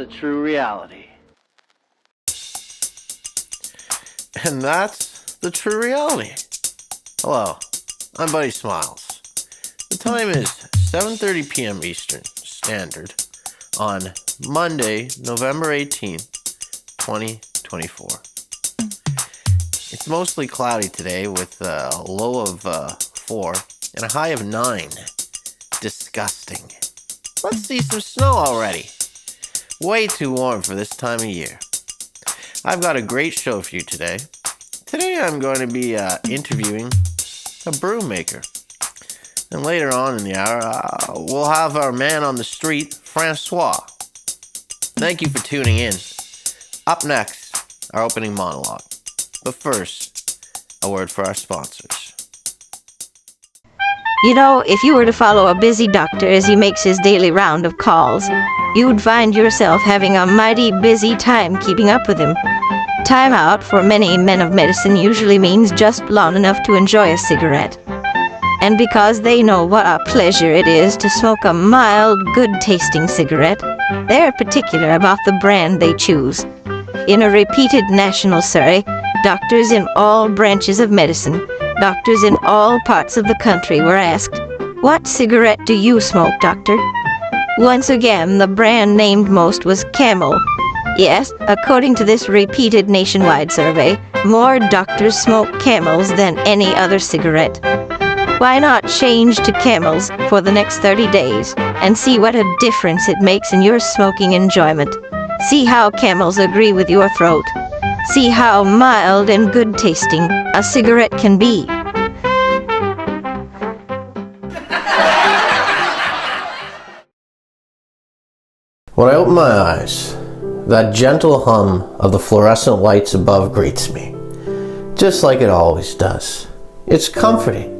the true reality. And that's the true reality. Hello, I'm Buddy Smiles. The time is 7:30 p.m. Eastern Standard on Monday, November 18th, 2024. It's mostly cloudy today with a low of 4 and a high of 9. Disgusting. Let's see some snow already. Way too warm for this time of year. I've got a great show for you today. Today I'm going to be interviewing a brew maker. And later on in the hour, we'll have our man on the street, Francois. Thank you for tuning in. Up next, our opening monologue. But first, a word for our sponsors. You know, if you were to follow a busy doctor as he makes his daily round of calls, you would find yourself having a mighty busy time keeping up with him. Time out for many men of medicine usually means just long enough to enjoy a cigarette. And because they know what a pleasure it is to smoke a mild, good-tasting cigarette, they're particular about the brand they choose. In a repeated national survey, doctors in all branches of medicine, doctors in all parts of the country were asked, "What cigarette do you smoke, doctor?" Once again, the brand named most was Camel. Yes, according to this repeated nationwide survey, more doctors smoke Camels than any other cigarette. Why not change to Camels for the next 30 days and see what a difference it makes in your smoking enjoyment? See how Camels agree with your throat. See how mild and good tasting a cigarette can be. When I open my eyes, that gentle hum of the fluorescent lights above greets me, just like it always does. It's comforting.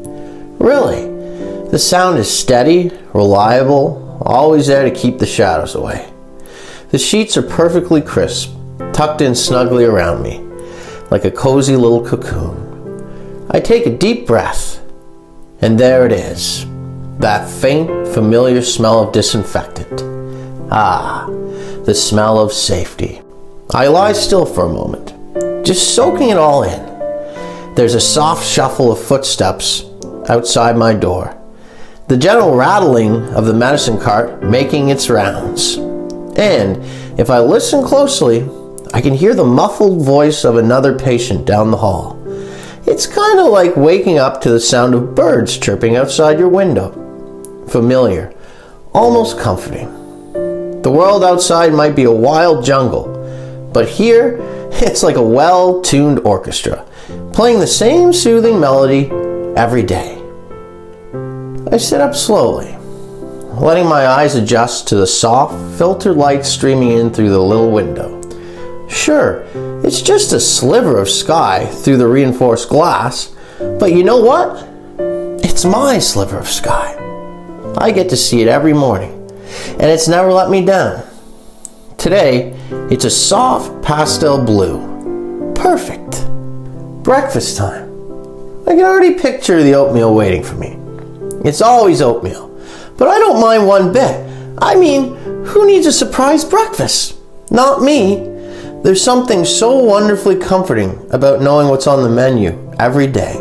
Really, the sound is steady, reliable, always there to keep the shadows away. The sheets are perfectly crisp, tucked in snugly around me, like a cozy little cocoon. I take a deep breath, and there it is, that faint, familiar smell of disinfectant. Ah, the smell of safety. I lie still for a moment, just soaking it all in. There's a soft shuffle of footsteps outside my door, the gentle rattling of the medicine cart making its rounds. And if I listen closely, I can hear the muffled voice of another patient down the hall. It's kind of like waking up to the sound of birds chirping outside your window. Familiar, almost comforting. The world outside might be a wild jungle, but here it's like a well-tuned orchestra, playing the same soothing melody every day. I sit up slowly, letting my eyes adjust to the soft, filtered light streaming in through the little window. Sure, it's just a sliver of sky through the reinforced glass, but you know what? It's my sliver of sky. I get to see it every morning, and it's never let me down. Today, it's a soft pastel blue. Perfect. Breakfast time. I can already picture the oatmeal waiting for me. It's always oatmeal, but I don't mind one bit. I mean, who needs a surprise breakfast? Not me. There's something so wonderfully comforting about knowing what's on the menu every day.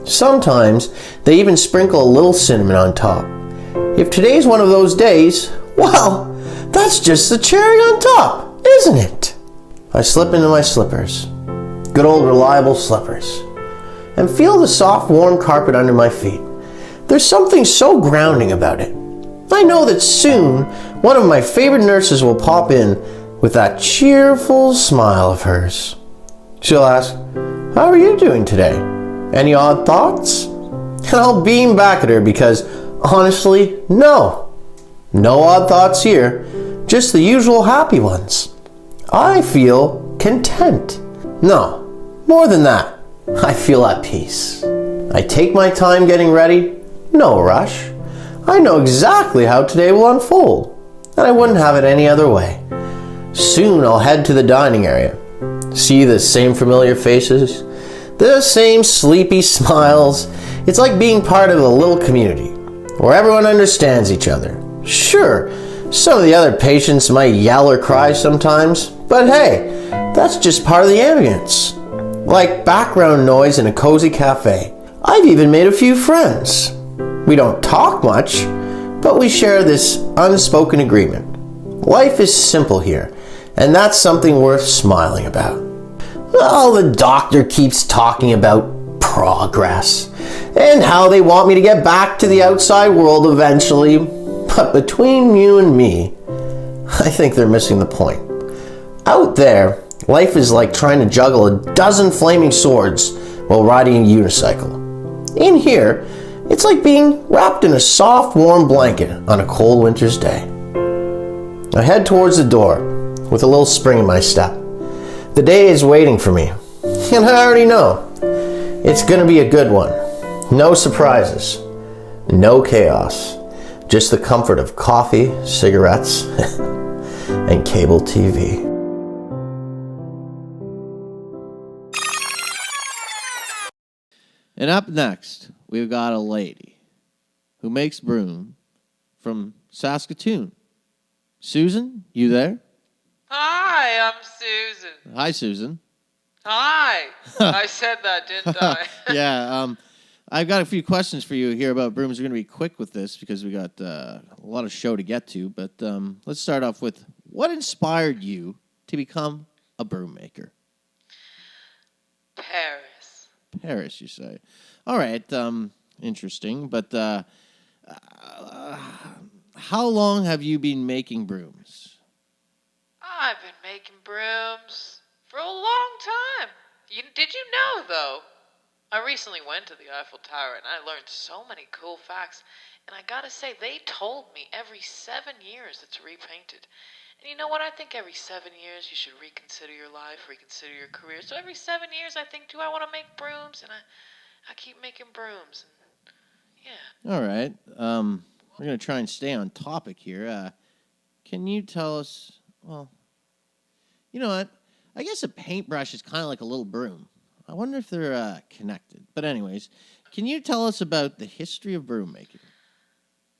Sometimes they even sprinkle a little cinnamon on top. If today's one of those days, well, that's just the cherry on top, isn't it? I slip into my slippers, good old reliable slippers, and feel the soft warm carpet under my feet. There's something so grounding about it. I know that soon one of my favorite nurses will pop in with that cheerful smile of hers. She'll ask, "How are you doing today? Any odd thoughts?" And I'll beam back at her because, honestly, no odd thoughts here, just the usual happy ones. I feel content. No, more than that, I feel at peace. I take my time getting ready, no rush. I know exactly how today will unfold, and I wouldn't have it any other way. Soon I'll head to the dining area, see the same familiar faces, the same sleepy smiles. It's like being part of a little community where everyone understands each other. Sure, Some of the other patients might yell or cry sometimes, but hey, that's just part of the ambience. Like background noise in a cozy cafe. I've even made a few friends. We don't talk much, but we share this unspoken agreement. Life is simple here, and that's something worth smiling about. Oh, the doctor keeps talking about progress and how they want me to get back to the outside world eventually. But between you and me, I think they're missing the point. Out there, life is like trying to juggle a dozen flaming swords while riding a unicycle. In here, it's like being wrapped in a soft, warm blanket on a cold winter's day. I head towards the door with a little spring in my step. The day is waiting for me, and I already know it's going to be a good one. No surprises, no chaos, just the comfort of coffee, cigarettes, and cable TV. And up next, we've got a lady who makes broom from Saskatoon. Susan, you there? Hi, I'm Susan. Hi, Susan. Hi. I said that, didn't I? Yeah, I've got a few questions for you here about brooms. We're going to be quick with this because we got a lot of show to get to. But let's start off with, what inspired you to become a broom maker? Paris. Paris, you say. All right, interesting. But how long have you been making brooms? I've been making brooms for a long time. Did you know, though? I recently went to the Eiffel Tower and I learned so many cool facts. And I gotta say, they told me every 7 years it's repainted. And you know what? I think every 7 years you should reconsider your life, reconsider your career. So every 7 years I think, do I want to make brooms? And I keep making brooms. And yeah. All right. We're going to try and stay on topic here. Can you tell us, well, you know what? I guess a paintbrush is kind of like a little broom. I wonder if they're connected. But anyways, can you tell us about the history of broom making?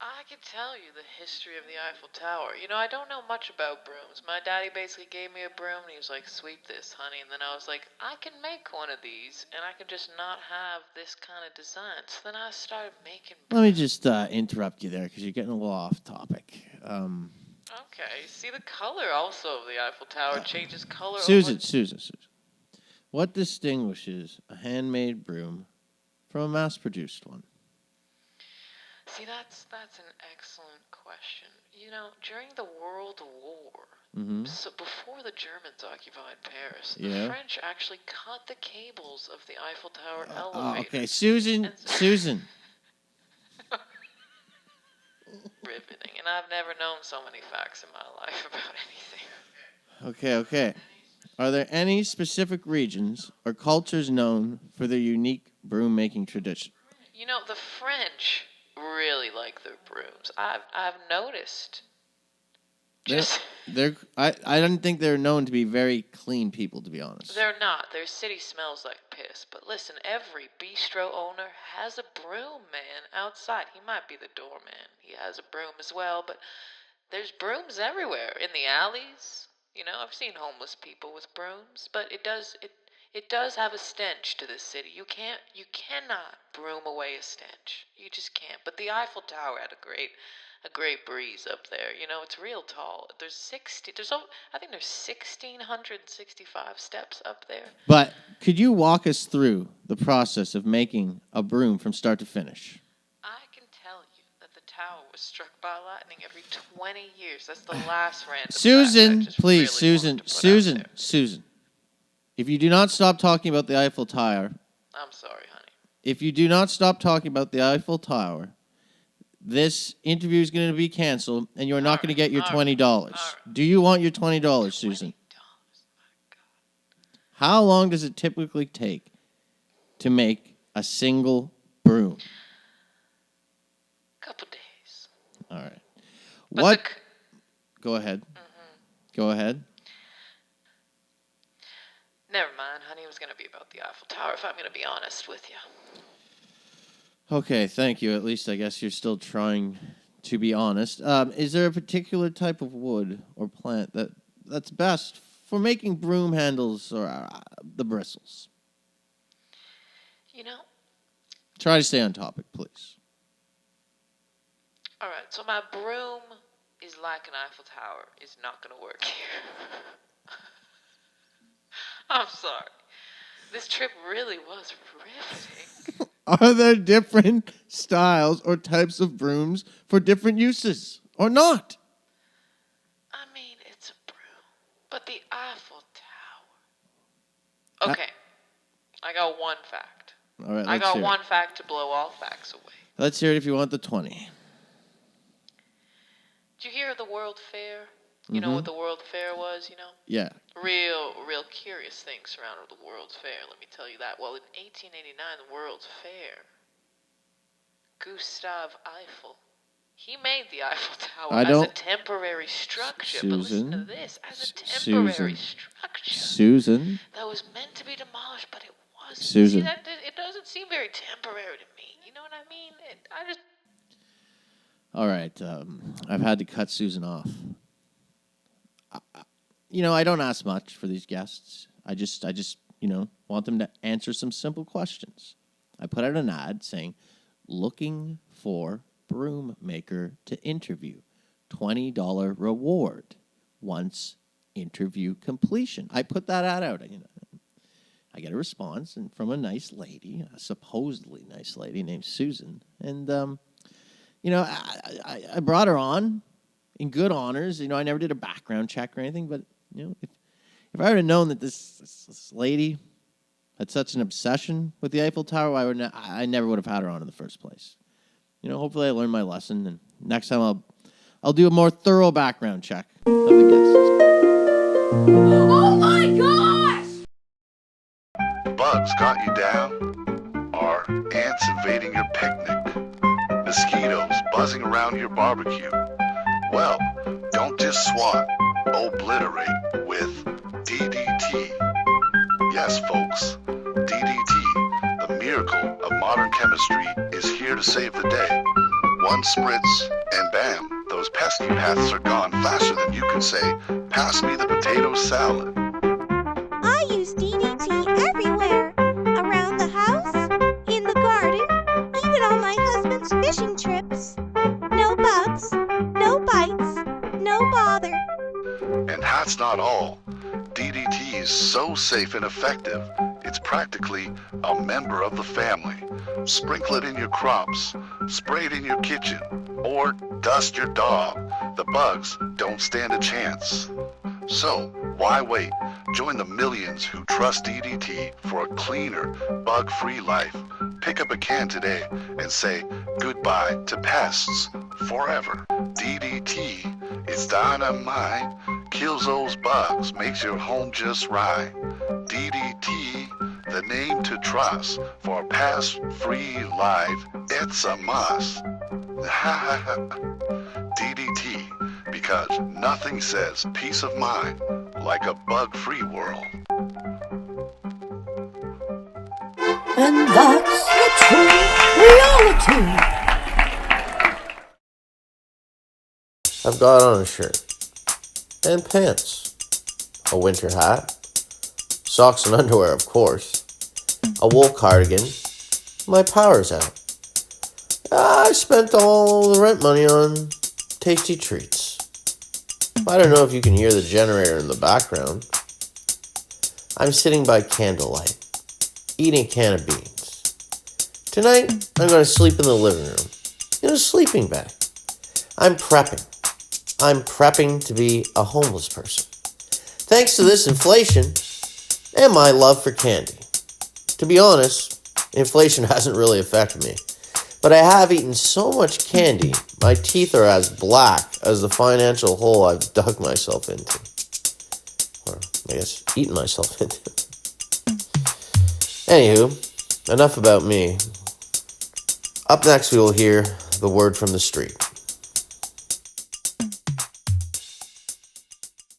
I could tell you the history of the Eiffel Tower. You know, I don't know much about brooms. My daddy basically gave me a broom and he was like, sweep this, honey. And then I was like, I can make one of these and I can just not have this kind of design. So then I started making brooms. Let me just interrupt you there because you're getting a little off topic. Okay, see the color also of the Eiffel Tower changes color. Susan. What distinguishes a handmade broom from a mass-produced one? See, that's an excellent question. You know, during the World War, so before the Germans occupied Paris, the French actually cut the cables of the Eiffel Tower elevator. Okay, Susan. Riveting, and I've never known so many facts in my life about anything. Okay. Are there any specific regions or cultures known for their unique broom-making tradition? You know, the French really like their brooms. I've noticed. I don't think they're known to be very clean people, to be honest. They're not. Their city smells like piss. But listen, every bistro owner has a broom man outside. He might be the doorman. He has a broom as well, but there's brooms everywhere. In the alleys. You know, I've seen homeless people with brooms, but it does have a stench to this city. You cannot broom away a stench. You just can't. But the Eiffel Tower had a great breeze up there. You know, it's real tall. I think there's 1,665 steps up there. But could you walk us through the process of making a broom from start to finish? I can tell you that the tower was struck by lightning every 20 years. That's the last random Susan, fact I please, really wanted to put out there. Susan. If you do not stop talking about the Eiffel Tower... I'm sorry, honey. If you do not stop talking about the Eiffel Tower, this interview is going to be canceled, and you're not going to get your $20. Right. Do you want your $20, Susan? $20, my God. How long does it typically take to make a single broom? Couple days. All right. But Go ahead. Go ahead. Never mind, honey. It was going to be about the Eiffel Tower, if I'm going to be honest with you. Okay, thank you. At least I guess you're still trying to be honest. Is there a particular type of wood or plant that's best for making broom handles or the bristles? You know, Try to stay on topic, please. all right, so my broom is like an Eiffel Tower. It's not going to work here. I'm sorry. This trip really was riveting. Are there different styles or types of brooms for different uses or not? I mean, it's a broom, but the Eiffel Tower. Okay, I got one fact. All right, I let's got hear one it. fact to blow all facts away. Let's hear it if you want the 20. Did you hear of the World Fair? You know what the World Fair was, you know? Yeah. Real curious things surrounded the World's Fair, let me tell you that. Well, in 1889, the World's Fair, Gustave Eiffel, he made the Eiffel Tower as a temporary structure. But listen to this, as a temporary structure Susan. that was meant to be demolished, but it wasn't. Susan. See, it doesn't seem very temporary to me. You know what I mean? All right. I've had to cut Susan off. I don't ask much for these guests. I just, want them to answer some simple questions. I put out an ad saying, looking for broom maker to interview. $20 reward once interview completion. I put that ad out. I get a response from a nice lady, a supposedly nice lady named Susan. And, I brought her on in good honors. I never did a background check or anything, but, if I would have known that this lady had such an obsession with the Eiffel Tower, I never would have had her on in the first place. Hopefully I learned my lesson, and next time I'll do a more thorough background check of the guests. Oh my gosh! Bugs got you down? Are ants invading your picnic? Mosquitoes buzzing around your barbecue? Well, don't just swat, obliterate with DDT. Yes, folks, DDT, the miracle of modern chemistry, is here to save the day. One spritz, and bam, those pesky pests are gone faster than you can say, pass me the potato salad. I use DDT everywhere. Around the house, in the garden, even on my husband's fishing trips. No bugs, no bites, no bother. And that's not all. DDT is so safe and effective, it's practically a member of the family. Sprinkle it in your crops, spray it in your kitchen, or dust your dog. The bugs don't stand a chance. So, why wait? Join the millions who trust DDT for a cleaner, bug-free life. Pick up a can today and say goodbye to pests forever. DDT, it's dynamite, kills those bugs, makes your home just right. DDT, the name to trust for a pest-free life, it's a must. DDT, because nothing says peace of mind like a bug-free world. And that's the true reality. I've got on a shirt and pants, a winter hat, socks and underwear, of course, a wool cardigan. My power's out. I spent all the rent money on tasty treats. I don't know if you can hear the generator in the background. I'm sitting by candlelight, eating a can of beans. Tonight, I'm going to sleep in the living room, in a sleeping bag. I'm prepping. I'm prepping to be a homeless person. Thanks to this inflation and my love for candy. To be honest, inflation hasn't really affected me. But I have eaten so much candy, my teeth are as black as the financial hole I've dug myself into. Or, I guess, eaten myself into. Anywho, enough about me. Up next, we will hear the word from the street.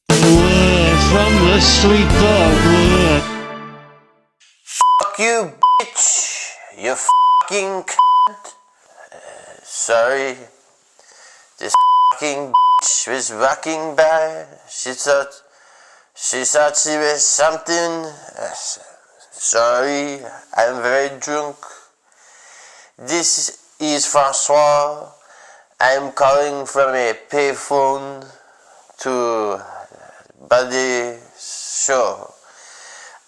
From the street, the Fuck you, bitch. You fucking cunt. Sorry. This fucking bitch was walking by. She thought she was something. Sorry, I'm very drunk. This is Francois. I'm calling from a payphone to Buddy Show.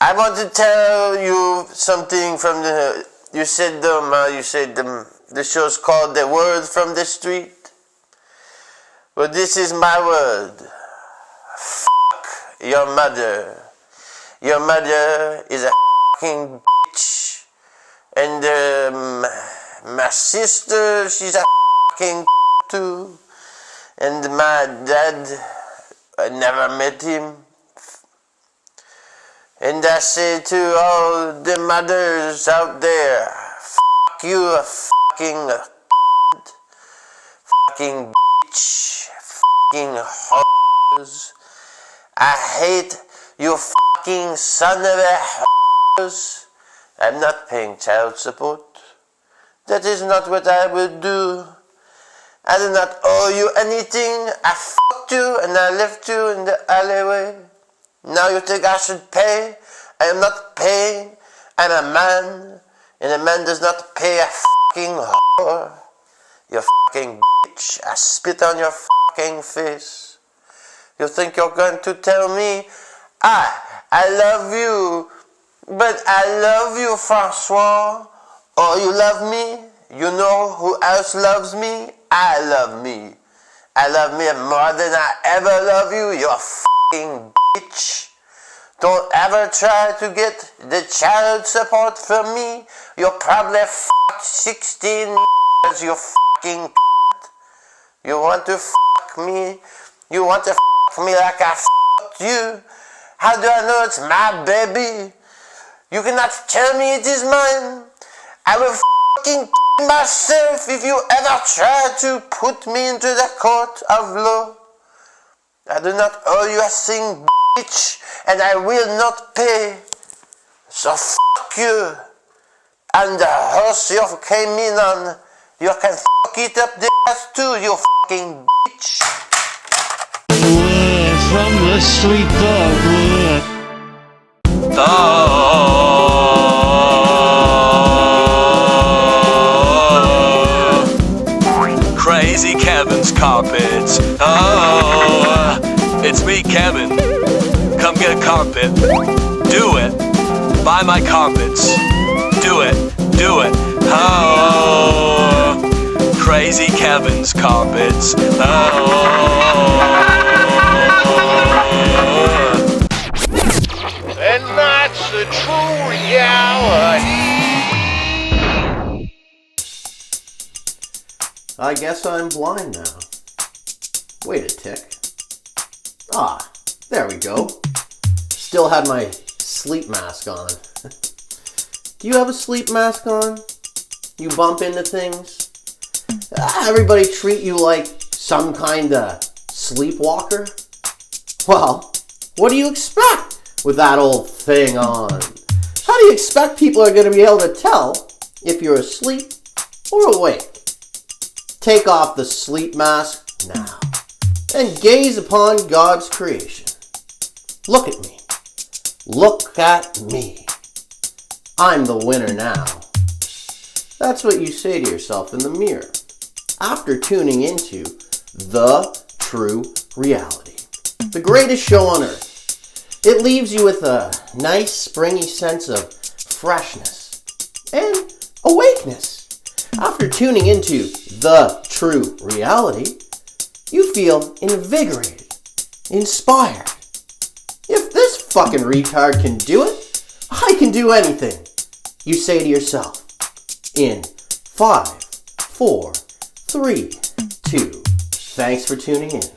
I want to tell you something from the. You said the show's called The Word from the Street. Well, this is my word. Fuck your mother. Your mother is a fucking bitch. And my sister, she's a fucking too. And my dad, I never met him. And I say to all the mothers out there, fuck you, fucking bitch, fucking hoes. I hate you fucking son of a hoes. I'm not paying child support. That is not what I will do. I do not owe you anything. I fucked you and I left you in the alleyway. Now you think I should pay? I am not paying. I'm a man, and a man does not pay a fucking whore. You fucking bitch. I spit on your fucking face. You think you're going to tell me, I love you, but I love you, Francois. Oh, you love me? You know who else loves me? I love me. I love me more than I ever love you, you fucking bitch. Don't ever try to get the child support from me. You'll probably fuck 16 you fucking cunt. You want to fuck me? You want to fuck me like I fucked you? How do I know it's my baby? You cannot tell me it is mine. I will fucking kill myself if you ever try to put me into the court of law. I do not owe you a thing, bitch, and I will not pay. So fuck you. And the horse you came in on, you can fuck it up the ass too, you fucking bitch. Word from the street dog. Crazy Kevin's carpets. Oh, it's me, Kevin. Come get a carpet. Do it. Buy my carpets. Do it. Do it. Oh, Crazy Kevin's carpets. Oh. And that's the true reality. I guess I'm blind now. Wait a tick. Ah, there we go. Still had my sleep mask on. Do you have a sleep mask on? You bump into things? Everybody treat you like some kind of sleepwalker? Well, what do you expect with that old thing on? How do you expect people are going to be able to tell if you're asleep or awake? Take off the sleep mask now and gaze upon God's creation. Look at me. Look at me. I'm the winner now. That's what you say to yourself in the mirror after tuning into The True Reality, the greatest show on earth. It leaves you with a nice springy sense of freshness and awakeness. After tuning into The True Reality, you feel invigorated, inspired. If this fucking retard can do it, I can do anything. You say to yourself, in 5, 4, 3, 2. Thanks for tuning in.